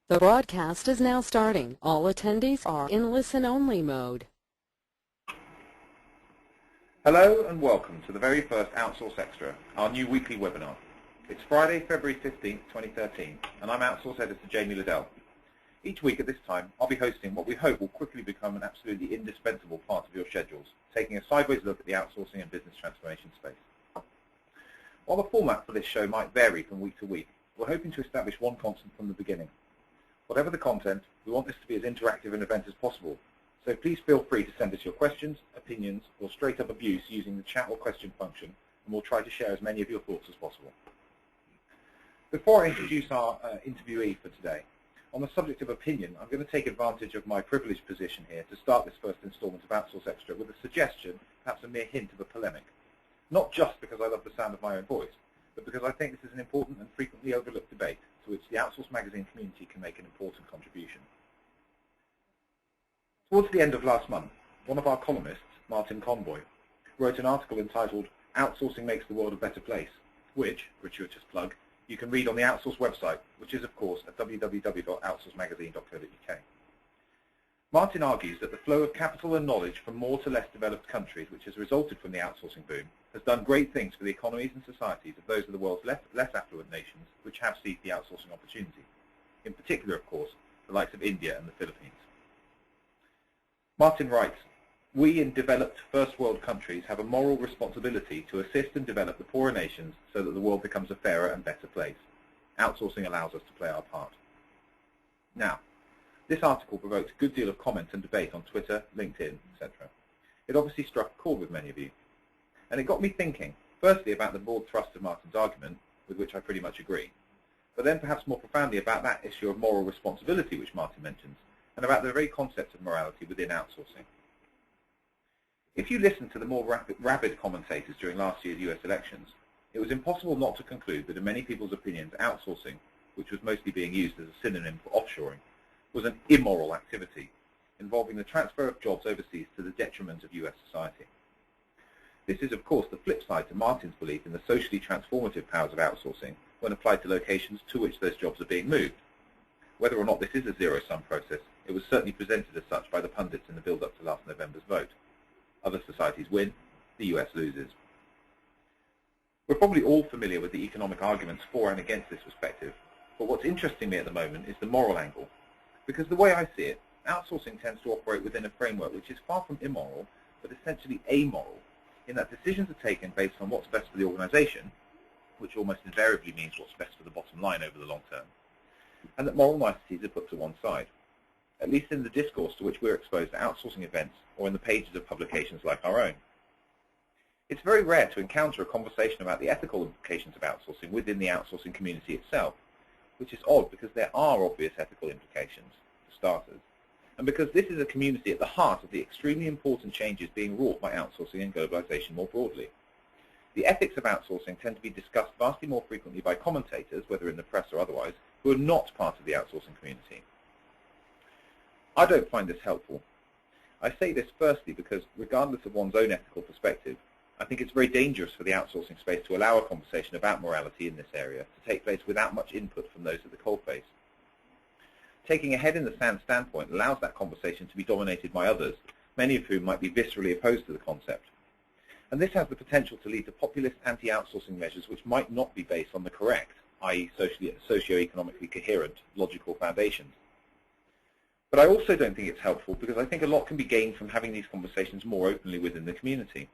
The broadcast is now starting. All attendees are in listen-only mode. Hello and welcome to the very first OutsourceXtra, our new weekly webinar. It's Friday, February 15th, 2013, and I'm Outsource Editor Jamie Liddell. Each week at this time, I'll be hosting what we hope will quickly become an absolutely indispensable part of your schedules, taking a sideways look at the outsourcing and business transformation space. While the format for this show might vary from week to week, we're hoping to establish one constant from the beginning. Whatever the content, we want this to be as interactive an event as possible, so please feel free to send us your questions, opinions, or straight-up abuse using the chat or question function, and we'll try to share as many of your thoughts as possible. Before I introduce our interviewee for today, on the subject of opinion, I'm going to take advantage of my privileged position here to start this first instalment of OutsourceXtra with a suggestion, perhaps a mere hint of a polemic. Not just because I love the sound of my own voice, but because I think this is an important and frequently overlooked debate to which the Outsource magazine community can make an important contribution. Towards the end of last month, one of our columnists, Martin Conboy, wrote an article entitled "Outsourcing Makes the World a Better Place," which, gratuitous plug, you can read on the Outsource website, which is, of course, at www.outsourcemagazine.co.uk. Martin argues that the flow of capital and knowledge from more to less developed countries, which has resulted from the outsourcing boom, has done great things for the economies and societies of those of the world's less affluent nations which have seized the outsourcing opportunity. In particular, of course, the likes of India and the Philippines. Martin writes, "We in developed first world countries have a moral responsibility to assist and develop the poorer nations so that the world becomes a fairer and better place. Outsourcing allows us to play our part." Now, this article provoked a good deal of comment and debate on Twitter, LinkedIn, etc. It obviously struck a chord with many of you. And it got me thinking, firstly about the broad thrust of Martin's argument, with which I pretty much agree, but then perhaps more profoundly about that issue of moral responsibility which Martin mentions, and about the very concept of morality within outsourcing. If you listened to the more rabid commentators during last year's US elections, it was impossible not to conclude that in many people's opinions, outsourcing, which was mostly being used as a synonym for offshoring, was an immoral activity, involving the transfer of jobs overseas to the detriment of US society. This is, of course, the flip side to Martin's belief in the socially transformative powers of outsourcing when applied to locations to which those jobs are being moved. Whether or not this is a zero-sum process, it was certainly presented as such by the pundits in the build-up to last November's vote. Other societies win, the US loses. We're probably all familiar with the economic arguments for and against this perspective, but what's interesting me at the moment is the moral angle, because the way I see it, outsourcing tends to operate within a framework which is far from immoral, but essentially amoral, in that decisions are taken based on what's best for the organization, which almost invariably means what's best for the bottom line over the long term, and that moral niceties are put to one side, at least in the discourse to which we're exposed to outsourcing events or in the pages of publications like our own. It's very rare to encounter a conversation about the ethical implications of outsourcing within the outsourcing community itself, which is odd because there are obvious ethical implications, for starters, and because this is a community at the heart of the extremely important changes being wrought by outsourcing and globalization more broadly. The ethics of outsourcing tend to be discussed vastly more frequently by commentators, whether in the press or otherwise, who are not part of the outsourcing community. I don't find this helpful. I say this firstly because, regardless of one's own ethical perspective, I think it's very dangerous for the outsourcing space to allow a conversation about morality in this area to take place without much input from those at the coalface. Taking a head-in-the-sand standpoint allows that conversation to be dominated by others, many of whom might be viscerally opposed to the concept. And this has the potential to lead to populist anti-outsourcing measures which might not be based on the correct, i.e. socio-economically coherent, logical foundations. But I also don't think it's helpful because I think a lot can be gained from having these conversations more openly within the community.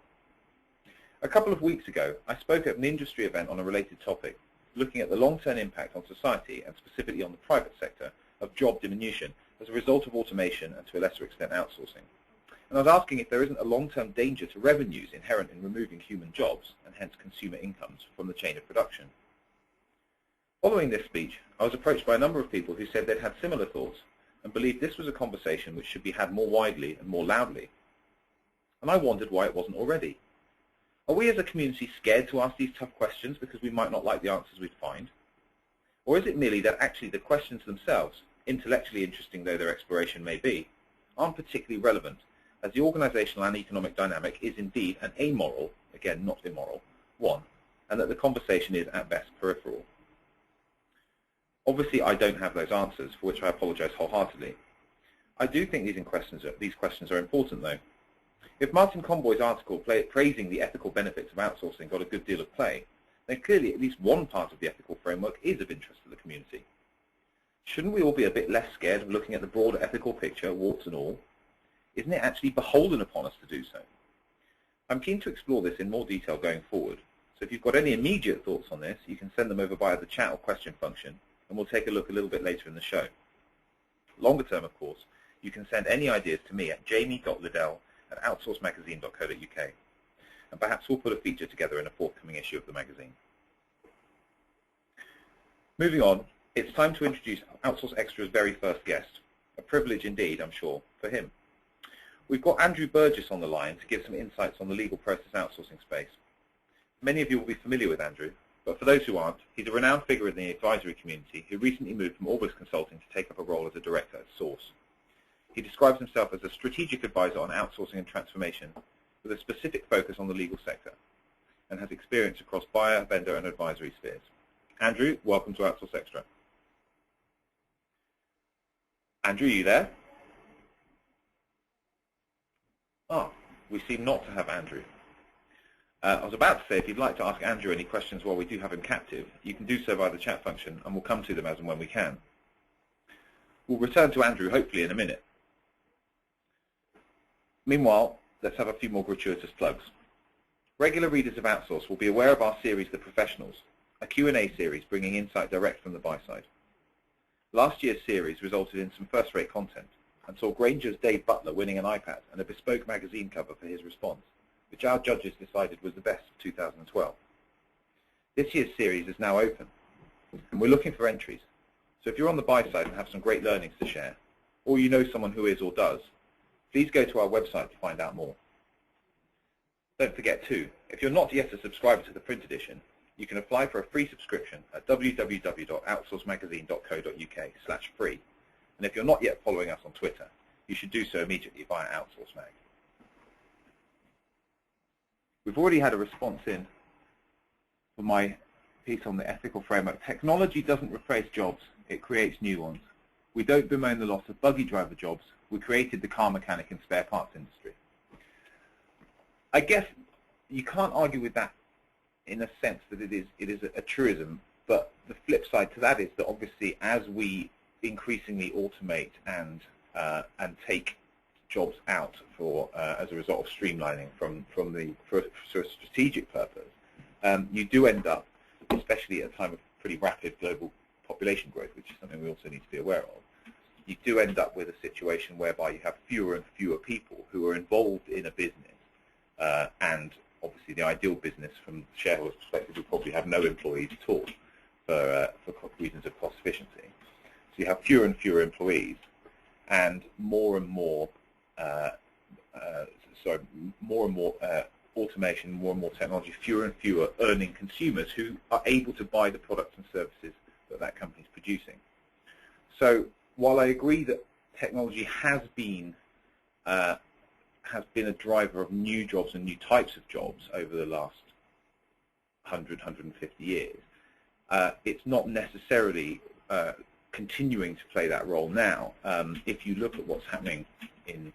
A couple of weeks ago, I spoke at an industry event on a related topic, looking at the long-term impact on society, and specifically on the private sector, of job diminution as a result of automation and to a lesser extent outsourcing. And I was asking if there isn't a long-term danger to revenues inherent in removing human jobs, and hence consumer incomes, from the chain of production. Following this speech, I was approached by a number of people who said they'd had similar thoughts and believed this was a conversation which should be had more widely and more loudly. And I wondered why it wasn't already. Are we as a community scared to ask these tough questions because we might not like the answers we'd find? Or is it merely that actually the questions themselves, intellectually interesting though their exploration may be, aren't particularly relevant, as the organizational and economic dynamic is indeed an amoral, again not immoral, one, and that the conversation is at best peripheral? Obviously, I don't have those answers, for which I apologize wholeheartedly. I do think these questions are important, though. If Martin Conboy's article praising the ethical benefits of outsourcing got a good deal of play, then clearly at least one part of the ethical framework is of interest to the community. Shouldn't we all be a bit less scared of looking at the broader ethical picture, warts and all? Isn't it actually beholden upon us to do so? I'm keen to explore this in more detail going forward, so if you've got any immediate thoughts on this, you can send them over via the chat or question function, and we'll take a look a little bit later in the show. Longer term, of course, you can send any ideas to me at jamie.liddell@outsourcemagazine.co.uk, and perhaps we'll put a feature together in a forthcoming issue of the magazine. Moving on, it's time to introduce OutsourceXtra's very first guest, a privilege indeed, I'm sure, for him. We've got Andrew Burgess on the line to give some insights on the legal process outsourcing space. Many of you will be familiar with Andrew, but for those who aren't, he's a renowned figure in the advisory community who recently moved from Orbis Consulting to take up a role as a director at Source. He describes himself as a strategic advisor on outsourcing and transformation with a specific focus on the legal sector and has experience across buyer, vendor, and advisory spheres. Andrew, welcome to OutsourceXtra. Andrew, are you there? Oh, we seem not to have Andrew. I was about to say, if you'd like to ask Andrew any questions while we do have him captive, you can do so via the chat function, and we'll come to them as and when we can. We'll return to Andrew, hopefully, in a minute. Meanwhile, let's have a few more gratuitous plugs. Regular readers of Outsource will be aware of our series, The Professionals, a Q&A series bringing insight direct from the buy side. Last year's series resulted in some first-rate content and saw Granger's Dave Butler winning an iPad and a bespoke magazine cover for his response, which our judges decided was the best of 2012. This year's series is now open, and we're looking for entries. So if you're on the buy side and have some great learnings to share, or you know someone who is or does, please go to our website to find out more. Don't forget too, if you're not yet a subscriber to the print edition, you can apply for a free subscription at www.outsourcemagazine.co.uk/free. And if you're not yet following us on Twitter, you should do so immediately via OutsourceMag. We've already had a response in for my piece on the ethical framework. Technology doesn't replace jobs, it creates new ones. We don't bemoan the loss of buggy driver jobs, we created the car mechanic and spare parts industry. I guess you can't argue with that in a sense that it is a truism, but the flip side to that is that obviously as we increasingly automate and take jobs out for as a result of streamlining for a strategic purpose, you do end up, especially at a time of pretty rapid global population growth, which is something we also need to be aware of, you do end up with a situation whereby you have fewer and fewer people who are involved in a business, and obviously the ideal business from the shareholder's perspective would probably have no employees at all for reasons of cost efficiency. So you have fewer and fewer employees, and more and more automation, more and more technology, fewer and fewer earning consumers who are able to buy the products and services that company is producing. So while I agree that technology has been a driver of new jobs and new types of jobs over the last 100, 150 years, it's not necessarily continuing to play that role now. If you look at what's happening in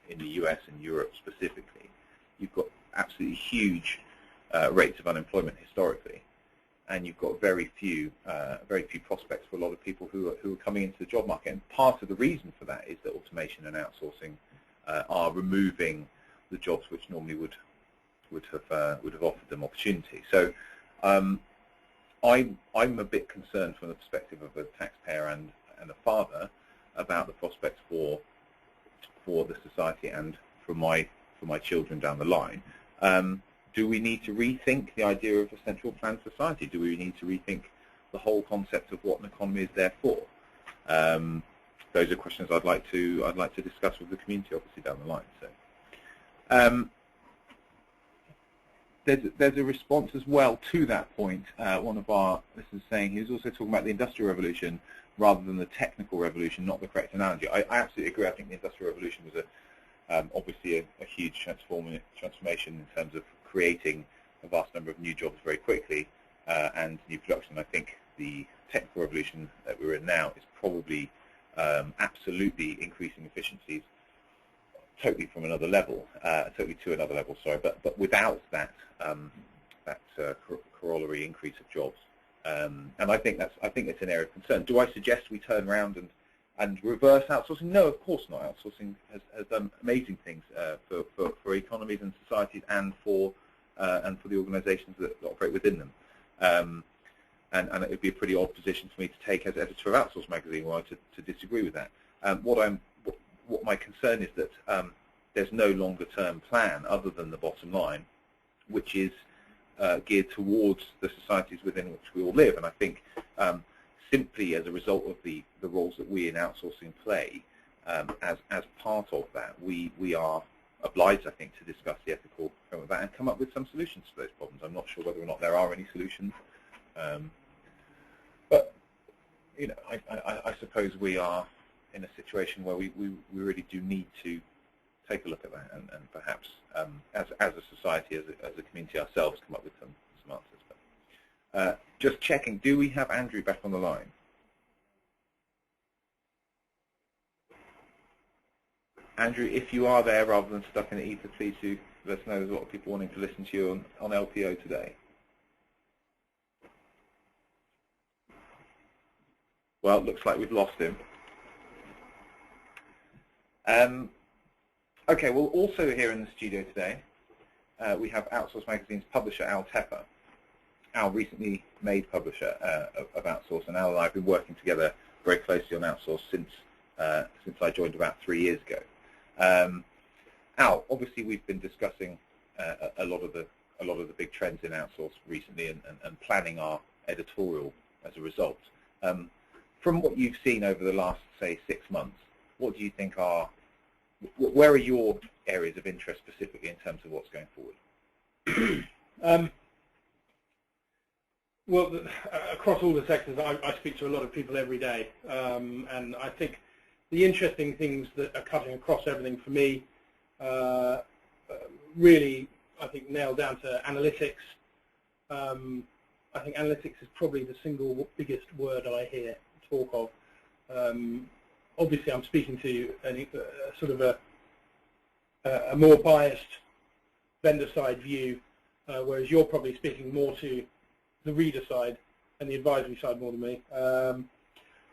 the US and Europe specifically, you've got absolutely huge rates of unemployment historically, and you've got very few prospects for a lot of people who are coming into the job market. And part of the reason for that is that automation and outsourcing are removing the jobs which normally would have offered them opportunity. So I'm a bit concerned from the perspective of a taxpayer and a father about the prospects for the society and for my children down the line. Do we need to rethink the idea of a central planned society? Do we need to rethink the whole concept of what an economy is there for? Those are questions I'd like to discuss with the community, obviously, down the line. So there's a response as well to that point. One of our listeners saying he was also talking about the Industrial Revolution rather than the technical revolution, not the correct analogy. I absolutely agree. I think the Industrial Revolution was obviously a huge transformation in terms of creating a vast number of new jobs very quickly and new production. I think the technical revolution that we're in now is probably absolutely increasing efficiencies totally from another level, totally to another level, sorry, but without that corollary increase of jobs. And I think it's an area of concern. Do I suggest we turn around and reverse outsourcing? No, of course not. Outsourcing has done amazing things for economies and societies and for the organisations that operate within them. And it would be a pretty odd position for me to take as editor of Outsource magazine, were I to disagree with that. What my concern is that there's no longer-term plan other than the bottom line, which is geared towards the societies within which we all live. And I think simply as a result of the roles that we in outsourcing play, as part of that, we are obliged, I think, to discuss the ethical framework of that and come up with some solutions to those problems. I'm not sure whether or not there are any solutions, but you know, I suppose we are in a situation where we really do need to take a look at that and perhaps as a society, as a community ourselves, come up with some answers. But, just checking, do we have Andrew back on the line? Andrew, if you are there rather than stuck in the ether, please do let us know. There's a lot of people wanting to listen to you on LPO today. Well, it looks like we've lost him. Okay, well, also here in the studio today, we have Outsource Magazine's publisher, Al Tepper. Al, recently made publisher of Outsource, and Al and I have been working together very closely on Outsource since I joined about 3 years ago. Al, obviously we've been discussing a lot of the big trends in Outsource recently and planning our editorial as a result. From what you've seen over the last, say, 6 months, what do you think where are your areas of interest specifically in terms of what's going forward? Well, across all the sectors, I speak to a lot of people every day, and I think the interesting things that are cutting across everything for me really, I think, nailed down to analytics. I think analytics is probably the single biggest word I hear talk of. Obviously, I'm speaking to sort of a more biased vendor side view, whereas you're probably speaking more to the reader side and the advisory side more than me.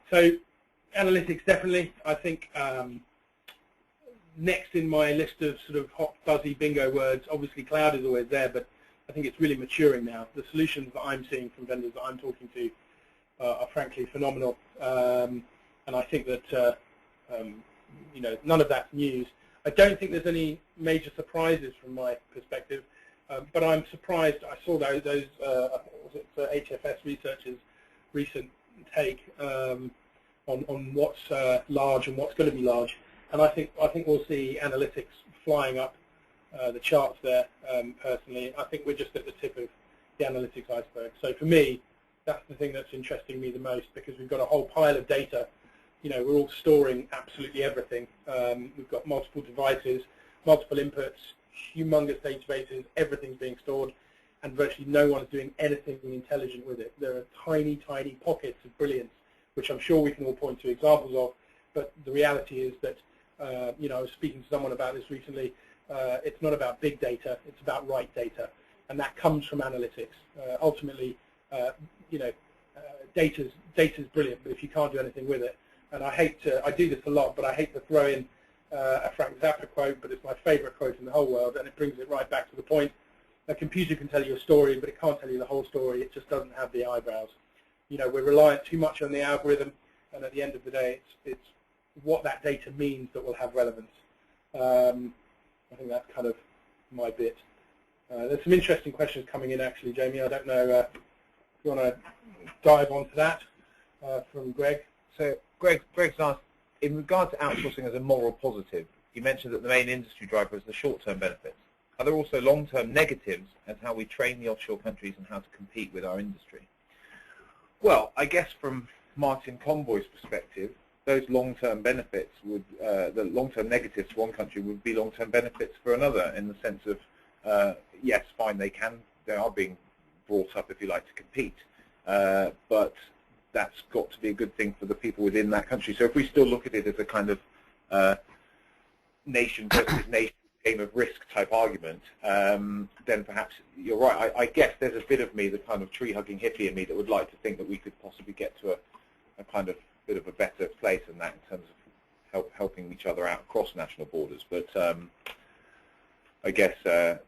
So analytics, definitely. I think next in my list of sort of hot, buzzy bingo words, obviously cloud is always there, but I think it's really maturing now. The solutions that I'm seeing from vendors that I'm talking to are frankly phenomenal. And I think that you know, none of that's news. I don't think there's any major surprises from my perspective, but I'm surprised. I saw those was it HFS researchers' recent take on what's large and what's going to be large, and I think we'll see analytics flying up the charts there. Personally, I think we're just at the tip of the analytics iceberg. So for me, that's the thing that's interesting me the most, because we've got a whole pile of data. You know, we're all storing absolutely everything. We've got multiple devices, multiple inputs, humongous databases, everything's being stored, and virtually no one's doing anything intelligent with it. There are tiny, tiny pockets of brilliance, which I'm sure we can all point to examples of, but the reality is that, you know, I was speaking to someone about this recently, it's not about big data, it's about right data, and that comes from analytics. Ultimately, you know, data's brilliant, but if you can't do anything with it, and I do this a lot, but I hate to throw in a Frank Zappa quote, but it's my favorite quote in the whole world, and it brings it right back to the point. A computer can tell you a story, but it can't tell you the whole story. It just doesn't have the eyebrows. You know, we're reliant too much on the algorithm, and at the end of the day, it's what that data means that will have relevance. I think that's kind of my bit. There's some interesting questions coming in, actually, Jamie. I don't know if you want to dive onto that from Greg. So Greg's asked, in regard to outsourcing as a moral positive, you mentioned that the main industry driver is the short-term benefits. Are there also long-term negatives as how we train the offshore countries and how to compete with our industry? Well, I guess from Martin Conboy's perspective, those long-term benefits would, the long-term negatives to one country would be long-term benefits for another, in the sense of, yes, fine, they are being brought up, if you like, to compete. but that's got to be a good thing for the people within that country. So if we still look at it as a kind of nation versus nation game of risk type argument, then perhaps you're right. I guess there's a bit of me, the kind of tree-hugging hippie in me, that would like to think that we could possibly get to a kind of bit of a better place than that in terms of helping each other out across national borders. But I guess we're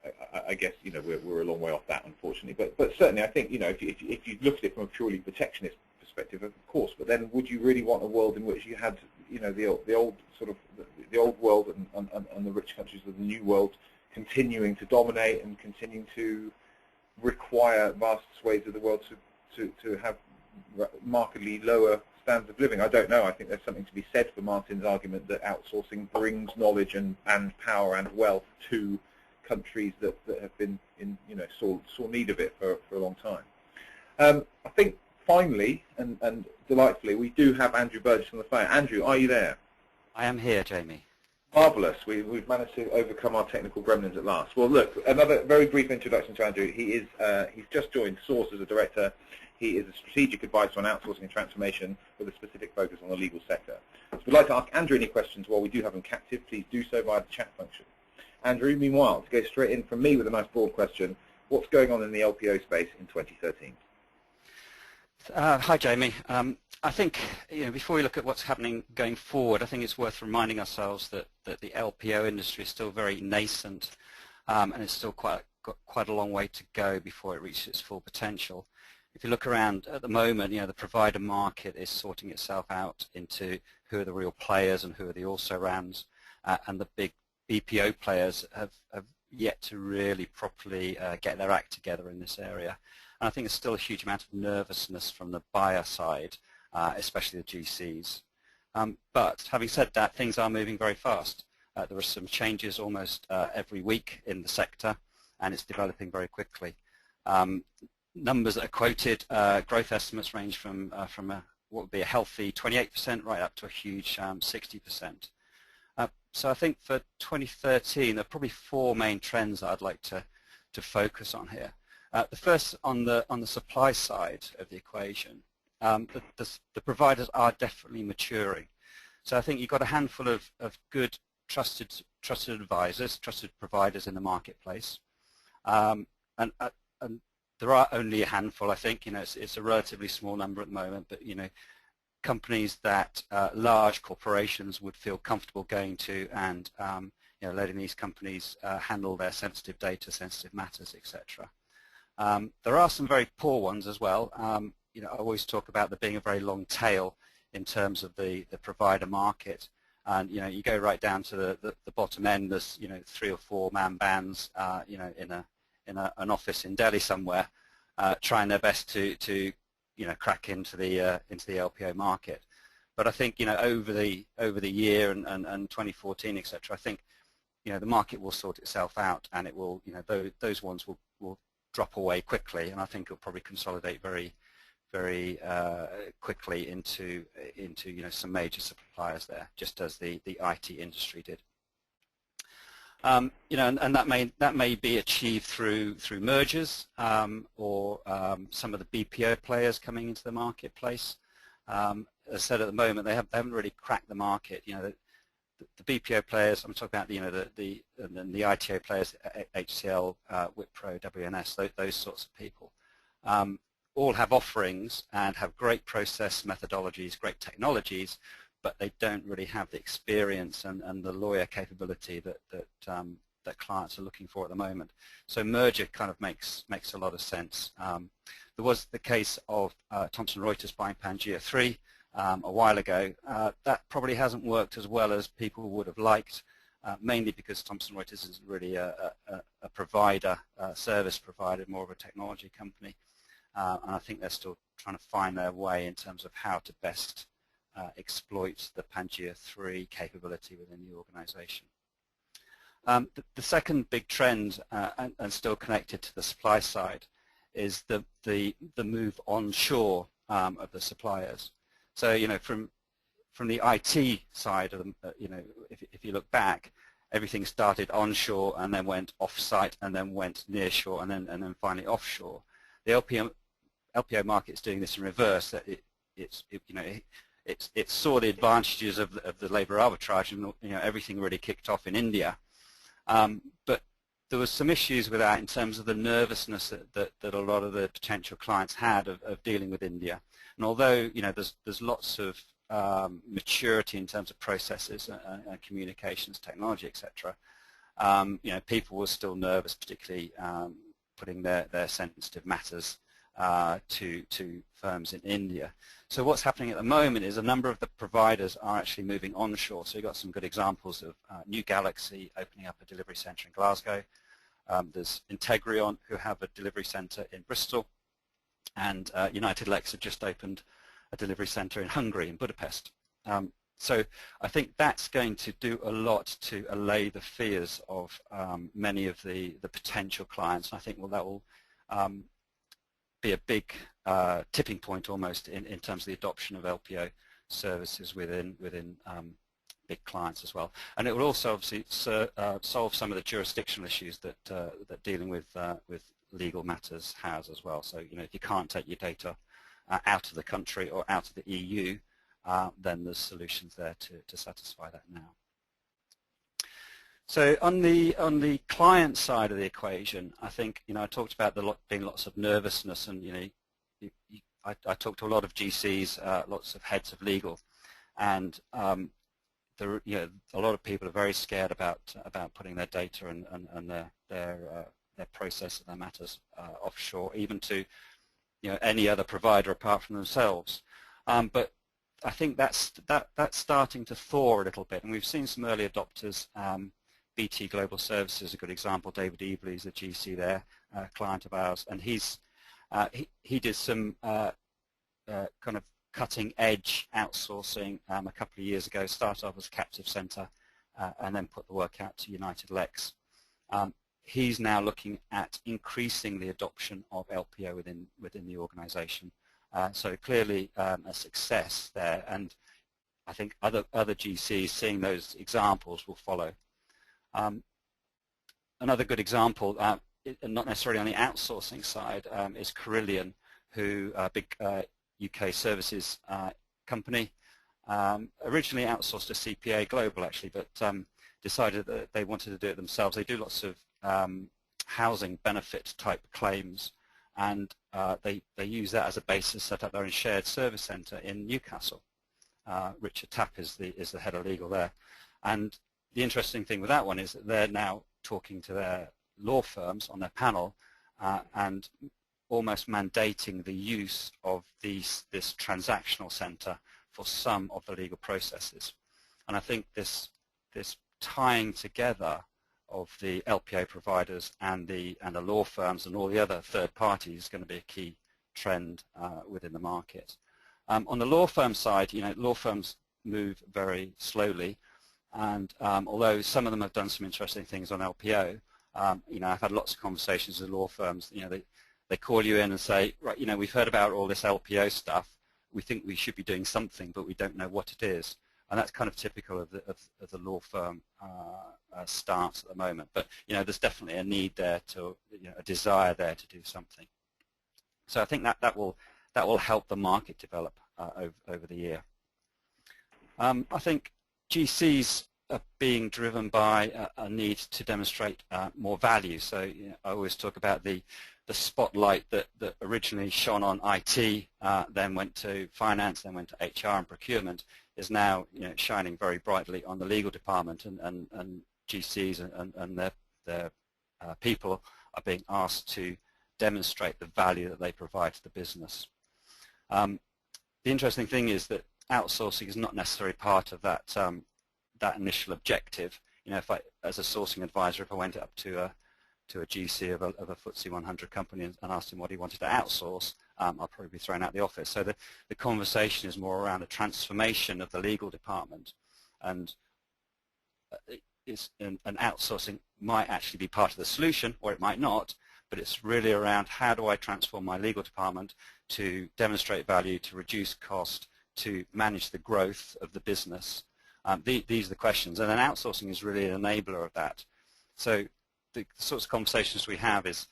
a long way off that, unfortunately. But certainly, I think if you look at it from a purely protectionist perspective, of course. But then, would you really want a world in which you had the old sort of the old world and the rich countries of the new world continuing to dominate and continuing to require vast swathes of the world to have markedly lower standards of living? I don't know. I think there's something to be said for Martin's argument that outsourcing brings knowledge and power and wealth to countries that have been in sore need of it for a long time. I think finally and delightfully we do have Andrew Burgess on the phone. Andrew, are you there? I am here, Jamie. Marvellous. We've managed to overcome our technical gremlins at last. Well, look, another very brief introduction to Andrew. He's just joined Source as a director. He is a strategic advisor on outsourcing and transformation with a specific focus on the legal sector. So if you'd like to ask Andrew any questions while we do have him captive, please do so via the chat function. Andrew, meanwhile, to go straight in from me with a nice broad question, what's going on in the LPO space in 2013? Hi, Jamie. I think before we look at what's happening going forward, I think it's worth reminding ourselves that the LPO industry is still very nascent, and it's still got quite a long way to go before it reaches its full potential. If you look around at the moment, the provider market is sorting itself out into who are the real players and who are the also-rans, and the big BPO players have yet to really properly get their act together in this area. And I think there's still a huge amount of nervousness from the buyer side, especially the GCs. But having said that, things are moving very fast. There are some changes almost every week in the sector, and it's developing very quickly. Numbers that are quoted, growth estimates range from what would be a healthy 28% right up to a huge 60%. So I think for 2013, there are probably four main trends that I'd like to focus on here. The first on the supply side of the equation, the providers are definitely maturing. So I think you've got a handful of good, trusted advisors, trusted providers in the marketplace, and there are only a handful. I think it's a relatively small number at the moment, but companies that large corporations would feel comfortable going to and letting these companies handle their sensitive data, sensitive matters, etc. There are some very poor ones as well. I always talk about there being a very long tail in terms of the provider market, and you go right down to the bottom end. There's 3 or 4 man bands in an office in Delhi somewhere, trying their best to crack into the LPO market. But I think over the year and 2014, etc. I think the market will sort itself out, and it will those ones will drop away quickly, and I think it'll probably consolidate very quickly into some major suppliers there, just as the IT industry did. And that may be achieved through mergers or some of the BPO players coming into the marketplace. As I said, at the moment they haven't really cracked the market. The BPO players, I'm talking about the ITO players, HCL, Wipro, WNS, those sorts of people, all have offerings and have great process methodologies, great technologies, but they don't really have the experience and the lawyer capability that clients are looking for at the moment. So merger kind of makes a lot of sense. There was the case of Thomson Reuters buying Pangea 3 a while ago. That probably hasn't worked as well as people would have liked, mainly because Thomson Reuters is really a provider, a service provider, more of a technology company. And I think they're still trying to find their way in terms of how to best exploit the Pangea 3 capability within the organization. The second big trend, and still connected to the supply side, is the move onshore of the suppliers. So from the IT side of them, if you look back, everything started onshore and then went off-site and then went nearshore and then finally offshore. The LPO market is doing this in reverse. That it saw the advantages of the labour arbitrage, and everything really kicked off in India. But there was some issues with that in terms of the nervousness that a lot of the potential clients had of dealing with India. And although there's lots of maturity in terms of processes, communications, technology, etc., people were still nervous, particularly putting their sensitive matters to firms in India. So what's happening at the moment is a number of the providers are actually moving onshore. So you've got some good examples of New Galaxy opening up a delivery centre in Glasgow. There's Integrion, who have a delivery centre in Bristol, and United Lex have just opened a delivery centre in Hungary, in Budapest. So I think that's going to do a lot to allay the fears of many of the potential clients. And I think that will be a big tipping point almost in terms of the adoption of LPO services within big clients as well. And it will also obviously solve some of the jurisdictional issues that dealing with legal matters has as well. So if you can't take your data out of the country or out of the EU, then there's solutions there to satisfy that now. So on the client side of the equation, I think I talked about being lots of nervousness, and I talked to a lot of GCs, lots of heads of legal, and a lot of people are very scared about putting their data and their process of their matters offshore, even to any other provider apart from themselves. But I think that's starting to thaw a little bit, and we've seen some early adopters. BT Global Services is a good example. David Ebley is a GC there, a client of ours, and he did some kind of cutting-edge outsourcing a couple of years ago. Started off as a captive centre, and then put the work out to United Lex. He's now looking at increasing the adoption of LPO within the organisation. So clearly a success there, and I think other GCs seeing those examples will follow. Another good example, not necessarily on the outsourcing side, is Carillion, who a big UK services company, originally outsourced to CPA Global actually, but decided that they wanted to do it themselves. They do lots of housing benefit type claims, and they use that as a basis to set up their own shared service centre in Newcastle. Richard Tapp is the head of legal there, and the interesting thing with that one is that they're now talking to their law firms on their panel and almost mandating the use of this transactional centre for some of the legal processes. And I think this tying together of the LPO providers and the law firms and all the other third parties is going to be a key trend within the market. On the law firm side, law firms move very slowly, and although some of them have done some interesting things on LPO, I've had lots of conversations with law firms. They call you in and say, right, we've heard about all this LPO stuff. We think we should be doing something, but we don't know what it is. And that's kind of typical of the law firm stance at the moment. But there's definitely a need there a desire there to do something. So I think that will help the market develop over the year. I think GCs are being driven by a need to demonstrate more value. So I always talk about the spotlight that originally shone on IT, then went to finance, then went to HR and procurement, is now shining very brightly on the legal department, and GCs and their people are being asked to demonstrate the value that they provide to the business. The interesting thing is that outsourcing is not necessarily part of that initial objective. If as a sourcing advisor, if I went up to a GC of a FTSE 100 company and asked him what he wanted to outsource, I'll probably be thrown out the office. So the conversation is more around the transformation of the legal department, and outsourcing might actually be part of the solution, or it might not, but it's really around how do I transform my legal department to demonstrate value, to reduce cost, to manage the growth of the business. These are the questions, and then outsourcing is really an enabler of that. So the sorts of conversations we have is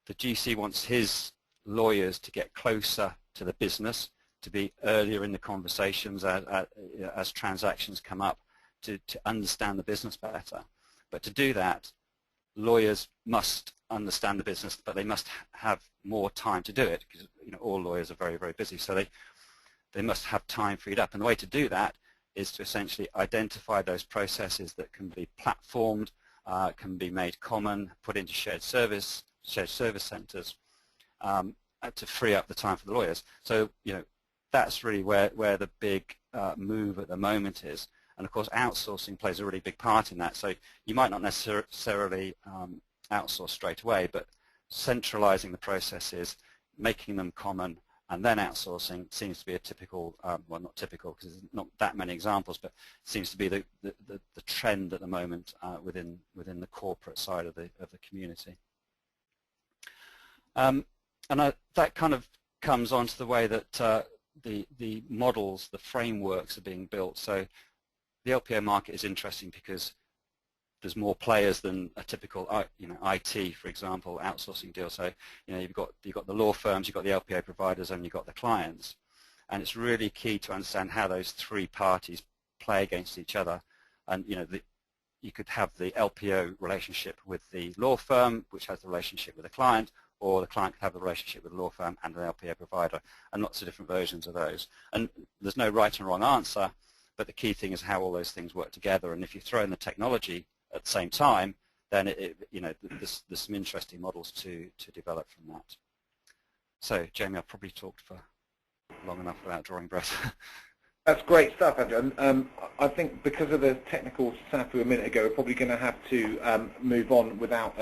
the GC wants his lawyers to get closer to the business, to be earlier in the conversations as transactions come up, to understand the business better. But to do that, lawyers must understand the business, but they must have more time to do it, because all lawyers are very, very busy, so they must have time freed up. And the way to do that is to essentially identify those processes that can be platformed, can be made common, put into shared service centers, to free up the time for the lawyers. So that's really where the big move at the moment is. And of course, outsourcing plays a really big part in that. So you might not necessarily outsource straight away, but centralizing the processes, making them common, and then outsourcing seems to be a typical, well, not typical because there's not that many examples, but seems to be the trend at the moment within the corporate side of the community. That kind of comes onto the way that the models, the frameworks are being built. So the LPO market is interesting because there's more players than a typical, IT, for example, outsourcing deal. So, you've got the law firms, you've got the LPO providers, and you've got the clients. And it's really key to understand how those three parties play against each other. And, you could have the LPO relationship with the law firm, which has the relationship with the client, or the client could have the relationship with the law firm and an LPO provider, and lots of different versions of those. And there's no right and wrong answer, but the key thing is how all those things work together. And if you throw in the technology at the same time, then there's some interesting models to develop from that. So, Jamie, I've probably talked for long enough without drawing breath. That's great stuff, Andrew. And I think because of the technical snafu a minute ago, we're probably going to have to move on without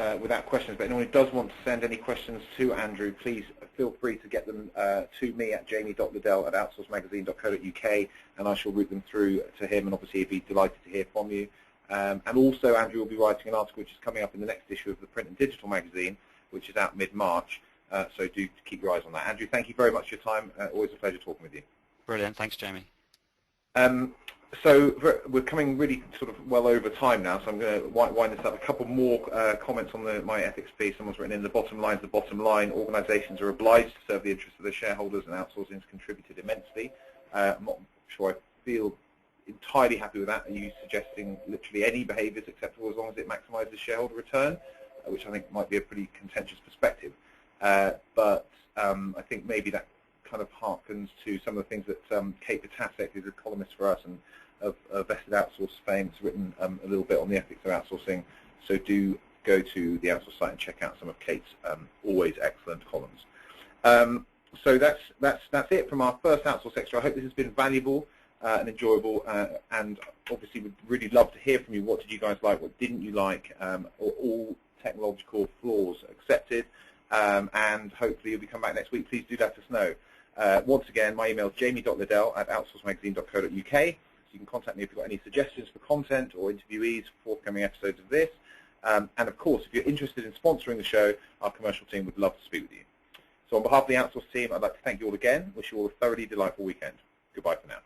questions. But anyone who does want to send any questions to Andrew, please feel free to get them to me at jamie.liddell@outsourcemagazine.co.uk, and I shall route them through to him, and obviously he'd be delighted to hear from you. And also, Andrew will be writing an article which is coming up in the next issue of the Print and Digital magazine, which is out mid-March. So do keep your eyes on that. Andrew, thank you very much for your time. Always a pleasure talking with you. Brilliant. Thanks, Jamie. So we're coming really sort of well over time now, so I'm going to wind this up. A couple more comments on my ethics piece. Someone's written in, the bottom line is the bottom line. Organisations are obliged to serve the interests of their shareholders, and outsourcing has contributed immensely. I'm not sure I feel entirely happy with that. Are you suggesting literally any behaviour is acceptable as long as it maximises shareholder return, which I think might be a pretty contentious perspective. But I think maybe that kind of harkens to some of the things that Kate Batasek, who's a columnist for us and of Vested Outsource fame, has written a little bit on the ethics of outsourcing. So do go to the Outsource site and check out some of Kate's always excellent columns. So that's it from our first Outsource Extra. I hope this has been valuable and enjoyable, and obviously would really love to hear from you. What did you guys like? What didn't you like? All technological flaws accepted, and hopefully you'll be coming back next week. Please do let us know. Once again, my email is jamie.liddell@outsourcemagazine.co.uk. So you can contact me if you've got any suggestions for content or interviewees for forthcoming episodes of this. And of course, if you're interested in sponsoring the show, our commercial team would love to speak with you. So on behalf of the Outsource team, I'd like to thank you all again. Wish you all a thoroughly delightful weekend. Goodbye for now.